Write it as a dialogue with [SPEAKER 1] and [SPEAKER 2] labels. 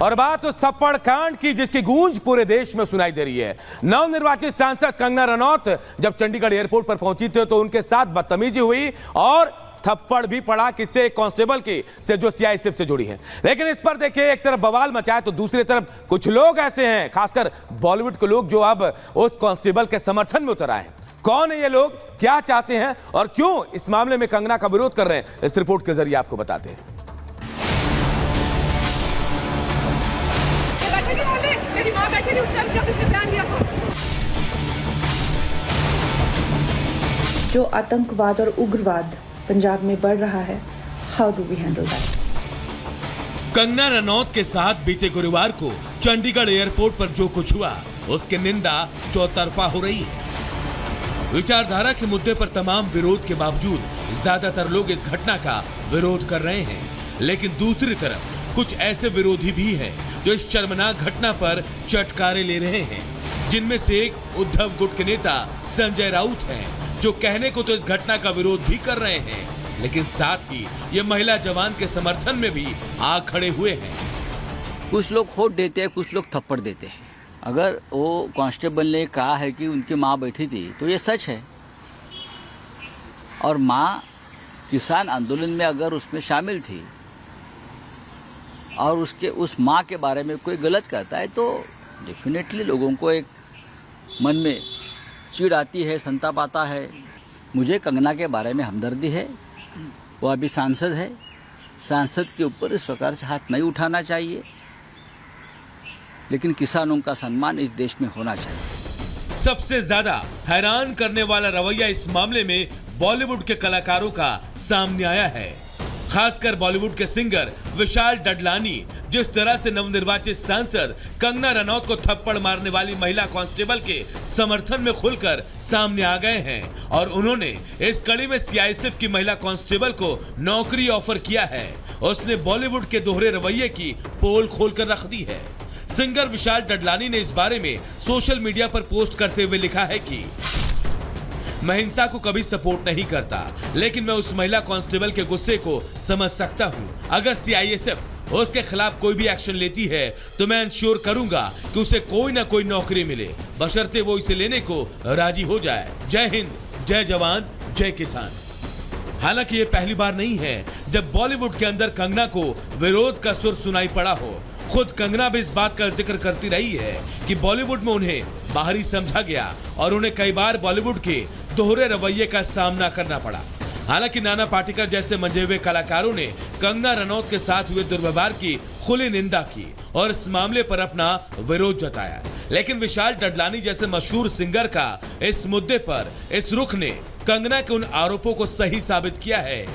[SPEAKER 1] और बात उस थप्पड़ कांड की जिसकी गूंज पूरे देश में सुनाई दे रही है। नवनिर्वाचित सांसद कंगना रनौत जब चंडीगढ़ एयरपोर्ट पर पहुंची थी तो उनके साथ बदतमीजी हुई और थप्पड़ भी पड़ा किससे, कांस्टेबल की से जो सीआईएसएफ से जुड़ी है। लेकिन इस पर देखिए, एक तरफ बवाल मचाया तो दूसरी तरफ कुछ लोग ऐसे हैं, खासकर बॉलीवुड के लोग, जो अब उस कांस्टेबल के समर्थन में उतर आए हैं। कौन है ये लोग, क्या चाहते हैं और क्यों इस मामले में कंगना का विरोध कर रहे हैं, इस रिपोर्ट के जरिए आपको बताते हैं।
[SPEAKER 2] मेरी मां बैठी थी उस टाइम जब इसने बयान दिया था।
[SPEAKER 3] जो आतंकवाद और उग्रवाद पंजाब में बढ़ रहा है, how do we handle that?
[SPEAKER 1] Kangana Ranaut के साथ बीते गुरुवार को चंडीगढ़ एयरपोर्ट पर जो कुछ हुआ उसकी निंदा चौतरफा हो रही है। विचारधारा के मुद्दे पर तमाम विरोध के बावजूद ज्यादातर लोग इस घटना का विरोध कर रहे हैं, लेकिन दूसरी तरफ कुछ ऐसे विरोधी भी हैं जो इस शर्मनाक घटना पर चटकारे ले रहे हैं, जिनमें से एक उद्धव गुट के नेता संजय राउत हैं, जो कहने को तो इस घटना का विरोध भी कर रहे हैं, लेकिन साथ ही ये महिला जवान के समर्थन में भी आ खड़े हुए हैं।
[SPEAKER 4] कुछ लोग वोट देते हैं, कुछ लोग थप्पड़ देते हैं। अगर वो कांस्टेबल ने कहा है कि उनकी माँ बैठी थी तो ये सच है, और माँ किसान आंदोलन में अगर उसमें शामिल थी और उस माँ के बारे में कोई गलत कहता है तो डेफिनेटली लोगों को एक मन में चिढ़ आती है, संताप आता है। मुझे कंगना के बारे में हमदर्दी है, वो अभी सांसद है, सांसद के ऊपर इस प्रकार से हाथ नहीं उठाना चाहिए, लेकिन किसानों का सम्मान इस देश में होना चाहिए।
[SPEAKER 1] सबसे ज्यादा हैरान करने वाला रवैया इस मामले में बॉलीवुड के कलाकारों का सामने आया है, खासकर बॉलीवुड के सिंगर विशाल डडलानी जिस तरह से नवनिर्वाचित सांसद कंगना रनौत को थप्पड़ मारने वाली महिला कांस्टेबल के समर्थन में खुलकर सामने आ गए हैं, और उन्होंने इस कड़ी में सीआईएसएफ की महिला कांस्टेबल को नौकरी ऑफर किया है। उसने बॉलीवुड के दोहरे रवैये की पोल खोलकर रख दी है। सिंगर विशाल डडलानी ने इस बारे में सोशल मीडिया पर पोस्ट करते हुए लिखा है कि मैं हिंसा को कभी सपोर्ट नहीं करता, लेकिन मैं उस महिला कांस्टेबल के गुस्से को समझ सकता हूं। अगर सीआईएसएफ उसके खिलाफ कोई भी एक्शन लेती है तो मैं इंश्योर करूंगा कि उसे कोई ना कोई नौकरी मिले, बशर्ते वो इसे लेने को राजी हो जाए। जय हिंद, जय जवान, जय किसान। हालांकि ये पहली बार नहीं है जब बॉलीवुड के अंदर कंगना को विरोध का सुर सुनाई पड़ा हो। खुद कंगना भी इस बात का जिक्र करती रही है कि बॉलीवुड में उन्हें बाहरी समझा गया और उन्हें कई बार बॉलीवुड के दोहरे रवैये का सामना करना पड़ा। हालांकि नाना पाटेकर जैसे मंजे हुए कलाकारों ने कंगना रनौत के साथ हुए दुर्व्यवहार की खुली निंदा की और इस मामले पर अपना विरोध जताया, लेकिन विशाल डडलानी जैसे मशहूर सिंगर का इस मुद्दे पर इस रुख ने कंगना के उन आरोपों को सही साबित किया है